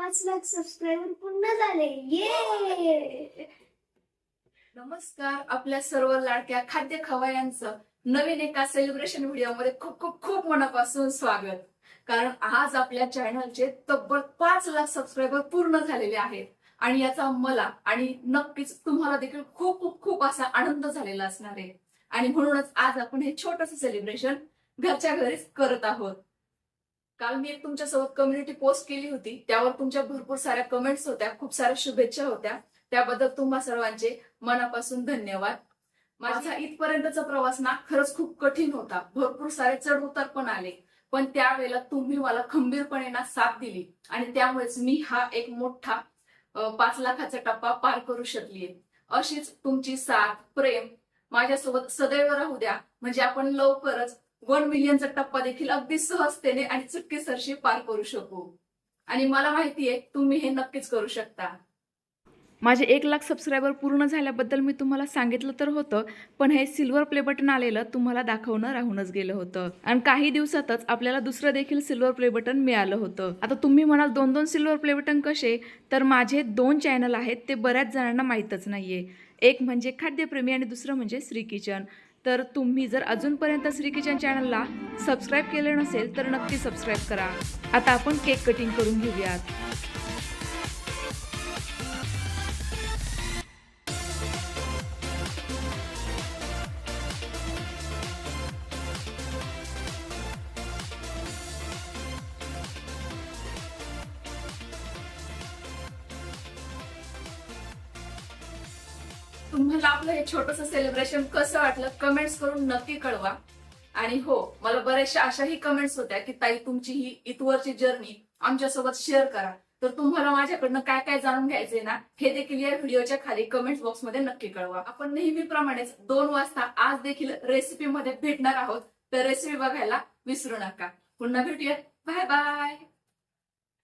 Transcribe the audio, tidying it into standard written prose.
5 lakh subscriber पूर्ण झाले. ये नमस्कार, आपल्या सर्व लाडक्या खाद्य खवय्यांचं नवीन एका सेलिब्रेशन व्हिडिओमध्ये खूप खूप खूप मनापासून स्वागत. कारण आज आपल्या चॅनलचे तब्बल 5 लाख सबस्क्रायबर पूर्ण झालेले आहेत आणि याचा मला आणि नक्कीच तुम्हाला देखील खूप खूप खूप असा आनंद झालेला असणार आहे. आणि म्हणूनच आज आपण हे छोटंसं सेलिब्रेशन घरच्या घरीच करत आहोत. काल मी एक तुमच्यासोबत कम्युनिटी पोस्ट केली होती, त्यावर तुमच्या भरपूर साऱ्या कमेंट्स होत्या, खूप साऱ्या शुभेच्छा होत्या. त्याबद्दल तुम्हा सर्वांचे मनापासून धन्यवाद. माझा इथपर्यंतचा प्रवास ना खरंच खूप कठीण होता, भरपूर सारे चढ उतार पण आले, पण त्यावेळेला तुम्ही मला खंबीरपणे ना साथ दिली आणि त्यामुळेच मी हा एक मोठा 5 लाखाचा टप्पा पार करू शकलीये. अशीच तुमची साथ प्रेम माझ्यासोबत सदैव राहू द्या, म्हणजे आपण लवकरच 1 मिलियनचा टप्पा देखील अगदी सहजतेने आणि चुटकीसरशी पार करू शकू. आणि मला माहितीये तुम्ही हे नक्कीच करू शकता. माझे 1 लाख सबस्क्रायबर पूर्ण झाल्याबद्दल मी तुम्हाला सांगितलं तर होतं, पण हे सिल्वर प्ले बटन आलेलं तुम्हाला दाखवणं राहूनच गेलं होतं. आणि काही दिवसातच आपल्याला दुसरं देखील सिल्वर प्ले बटन मिळालं होतं. आता तुम्ही म्हणाल 2-2 सिल्वर प्ले बटन कसे? तर माझे 2 चॅनल आहेत, ते बऱ्याच जणांना माहीतच नाहीये. एक म्हणजे खाद्यप्रेमी आणि दुसरं म्हणजे श्री किचन. तर तुम्ही जर अजूनपर्यंत श्री किचन चॅनलला सबस्क्राईब केलं नसेल तर नक्की सबस्क्राईब करा. आता आपण केक कटिंग करून घेऊयात. तुम्हाला आपलं हे छोटंसं सेलिब्रेशन कसं वाटलं कमेंट्स करून नक्की कळवा. आणि हो, मला बऱ्याचशा अशाही कमेंट्स होत्या की ताई तुमची ही इथवरची जर्नी आमच्यासोबत शेअर करा. तर तुम्हाला माझ्याकडनं काय काय जाणून घ्यायचंय ना, हे देखील या व्हिडिओच्या खाली कमेंट्स बॉक्समध्ये नक्की कळवा. आपण नेहमीप्रमाणेच 2 वाजता आज देखील रेसिपी मध्ये भेटणार आहोत, तर रेसिपी बघायला विसरू नका. पुन्हा भेटूयात. Bye bye.